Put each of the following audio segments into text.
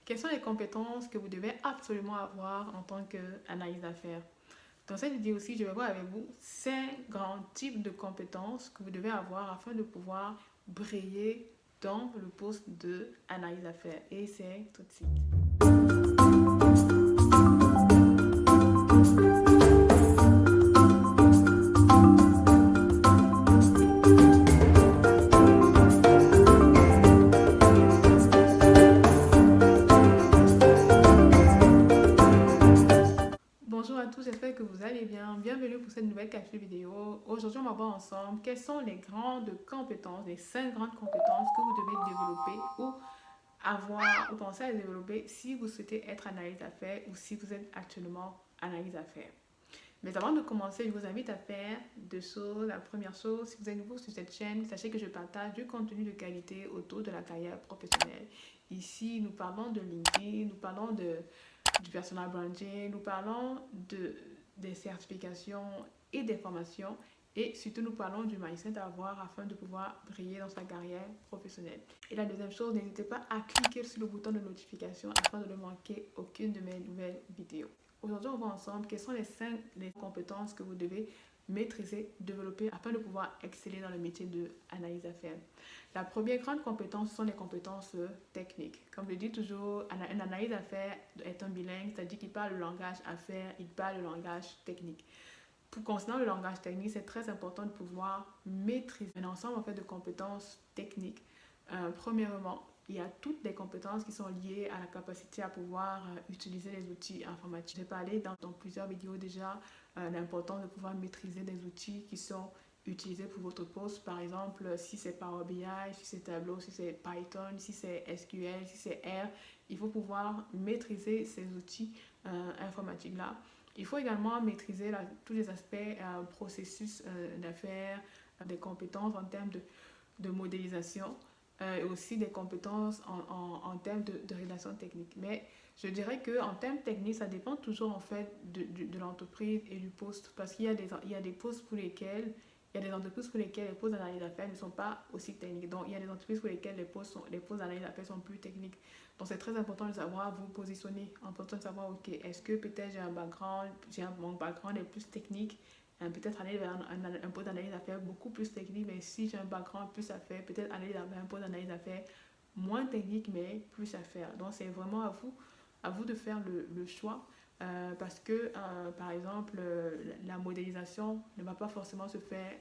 Quelles sont les compétences que vous devez absolument avoir en tant qu'analyste d'affaires? Dans cette vidéo aussi, je vais voir avec vous 5 grands types de compétences que vous devez avoir afin de pouvoir briller dans le poste d'analyse d'affaires. Et c'est tout de suite. Bonjour à tous, j'espère que vous allez bien. Bienvenue pour cette nouvelle capsule vidéo. Aujourd'hui, on va voir ensemble quelles sont les grandes compétences, les 5 grandes compétences que vous devez développer ou avoir ou penser à développer si vous souhaitez être analyste d'affaires ou si vous êtes actuellement analyste d'affaires. Mais avant de commencer, je vous invite à faire deux choses. La première chose, si vous êtes nouveau sur cette chaîne, sachez que je partage du contenu de qualité autour de la carrière professionnelle. Ici, nous parlons de LinkedIn, nous parlons du personal branding, nous parlons des certifications et des formations et surtout nous parlons du mindset à avoir afin de pouvoir briller dans sa carrière professionnelle. Et la deuxième chose, n'hésitez pas à cliquer sur le bouton de notification afin de ne manquer aucune de mes nouvelles vidéos. Aujourd'hui, on voit ensemble quelles sont les 5 compétences que vous devez maîtriser, développer afin de pouvoir exceller dans le métier de analyse d'affaires. La première grande compétence sont les compétences techniques. Comme je dis toujours, un analyste d'affaires est un bilingue, c'est-à-dire qu'il parle le langage affaires, il parle le langage technique. Concernant le langage technique, c'est très important de pouvoir maîtriser un ensemble en fait, de compétences techniques. Premièrement, il y a toutes les compétences qui sont liées à la capacité à pouvoir utiliser les outils informatiques. J'ai parlé dans plusieurs vidéos déjà l'importance de pouvoir maîtriser des outils qui sont utilisés pour votre poste. Par exemple, si c'est Power BI, si c'est Tableau, si c'est Python, si c'est SQL, si c'est R, il faut pouvoir maîtriser ces outils informatiques-là. Il faut également maîtriser tous les aspects processus d'affaires, des compétences en termes de modélisation et aussi des compétences en termes de rédaction technique. Mais je dirais qu'en termes techniques, ça dépend toujours en fait de l'entreprise et du poste parce qu'il y a des postes pour lesquels il y a des entreprises pour lesquelles les postes d'analyse d'affaires ne sont pas aussi techniques. Donc, il y a des entreprises pour lesquelles les postes d'analyse d'affaires sont plus techniques. Donc, c'est très important de savoir vous positionner. Important de savoir, ok, est-ce que peut-être mon background est plus technique, peut-être aller vers un poste d'analyse d'affaires beaucoup plus technique, mais si j'ai un background plus à faire, peut-être aller vers un poste d'analyse d'affaires moins technique, mais plus à faire. Donc, c'est vraiment à vous de faire le choix. Parce que, par exemple, la modélisation ne va pas forcément se faire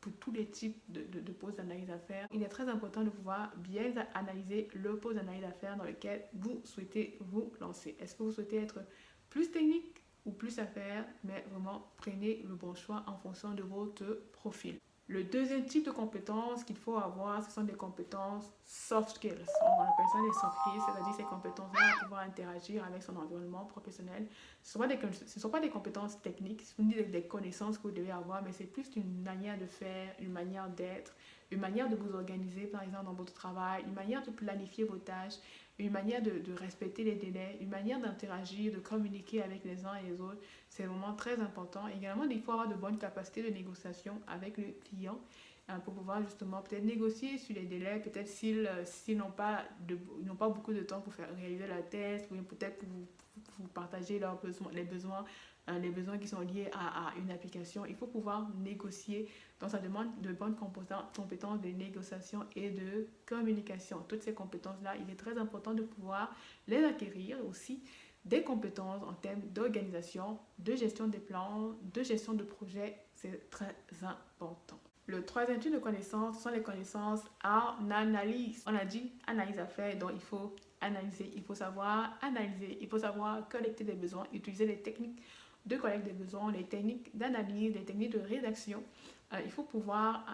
pour tous les types de postes d'analyse d'affaires. Il est très important de pouvoir bien analyser le poste d'analyse d'affaires dans lequel vous souhaitez vous lancer. Est-ce que vous souhaitez être plus technique ou plus affaires, mais vraiment prenez le bon choix en fonction de votre profil. Le deuxième type de compétences qu'il faut avoir, ce sont des compétences soft skills. On appelle ça des soft skills, c'est-à-dire ces compétences-là à pouvoir interagir avec son environnement professionnel. Ce ne sont pas des compétences techniques, ce sont des connaissances que vous devez avoir, mais c'est plus une manière de faire, une manière d'être, une manière de vous organiser, par exemple, dans votre travail, une manière de planifier vos tâches, une manière de respecter les délais, une manière d'interagir, de communiquer avec les uns et les autres. C'est vraiment très important. Également, il faut avoir de bonnes capacités de négociation avec le client pour pouvoir justement peut-être négocier sur les délais, peut-être s'ils n'ont pas beaucoup de temps pour réaliser la test, ou peut-être pour vous partager les besoins qui sont liés à une application. Il faut pouvoir négocier. Donc, ça demande de bonnes compétences de négociation et de communication. Toutes ces compétences-là, il est très important de pouvoir les acquérir aussi. Des compétences en termes d'organisation, de gestion des plans, de gestion de projets, c'est très important. Le troisième type de connaissances sont les connaissances en analyse. On a dit analyse à faire, donc il faut analyser, il faut savoir analyser, il faut savoir collecter des besoins, utiliser les techniques de collecte des besoins, les techniques d'analyse, les techniques de rédaction. Il faut pouvoir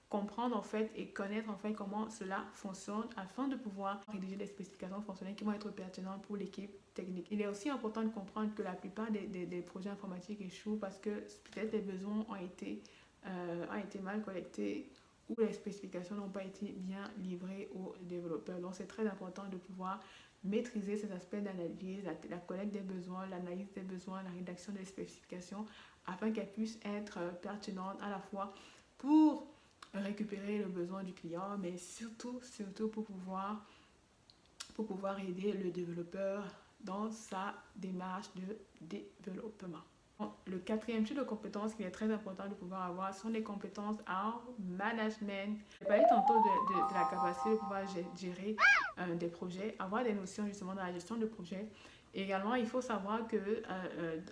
comprendre en fait et connaître en fait comment cela fonctionne afin de pouvoir rédiger des spécifications fonctionnelles qui vont être pertinentes pour l'équipe technique. Il est aussi important de comprendre que la plupart des projets informatiques échouent parce que peut-être les besoins ont été mal collectés ou les spécifications n'ont pas été bien livrées aux développeurs. Donc c'est très important de pouvoir maîtriser ces aspects d'analyse, la collecte des besoins, l'analyse des besoins, la rédaction des spécifications afin qu'elles puissent être pertinentes à la fois pour récupérer le besoin du client, mais surtout pour pour pouvoir aider le développeur dans sa démarche de développement. Le quatrième type de compétences qui est très important de pouvoir avoir sont les compétences en management. Je parlais tantôt de la capacité de pouvoir gérer des projets, avoir des notions justement dans la gestion de projets. Et également, il faut savoir que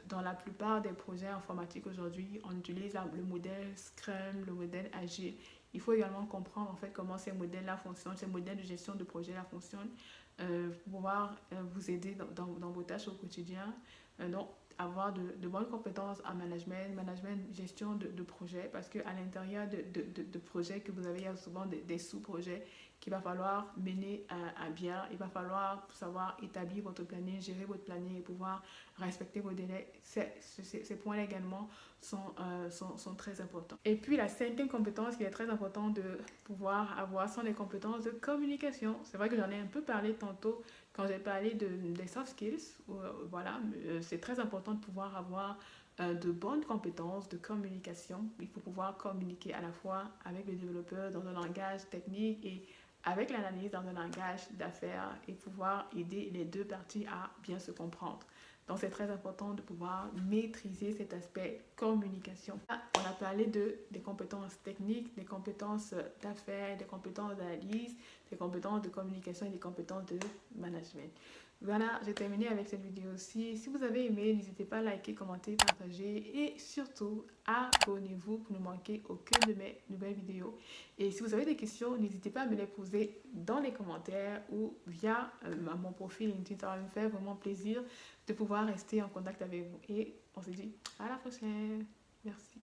dans la plupart des projets informatiques aujourd'hui, on utilise le modèle Scrum, le modèle Agile. Il faut également comprendre en fait comment ces modèles-là fonctionnent, ces modèles de gestion de projet là fonctionnent pour pouvoir vous aider dans vos tâches au quotidien. Donc, avoir de bonnes compétences en management, gestion de projets, parce qu'à l'intérieur de projets que vous avez, il y a souvent des sous-projets qu'il va falloir mener à bien. Il va falloir savoir établir votre planning, gérer votre planning et pouvoir respecter vos délais. Ces points-là également sont très importants. Et puis la cinquième compétence qui est très importante de pouvoir avoir sont les compétences de communication. C'est vrai que j'en ai un peu parlé tantôt quand j'ai parlé des soft skills. Voilà, c'est très important de pouvoir avoir de bonnes compétences de communication. Il faut pouvoir communiquer à la fois avec le développeur dans un langage technique et avec l'analyse dans un langage d'affaires et pouvoir aider les deux parties à bien se comprendre. Donc, c'est très important de pouvoir maîtriser cet aspect communication. On a parlé des compétences techniques, des compétences d'affaires, des compétences d'analyse, des compétences de communication et des compétences de management. Voilà, j'ai terminé avec cette vidéo aussi. Si vous avez aimé, n'hésitez pas à liker, commenter, partager et surtout, abonnez-vous pour ne manquer aucune de mes nouvelles vidéos. Et si vous avez des questions, n'hésitez pas à me les poser dans les commentaires ou via mon profil LinkedIn. Ça va me faire vraiment plaisir de pouvoir rester en contact avec vous. Et on se dit à la prochaine. Merci.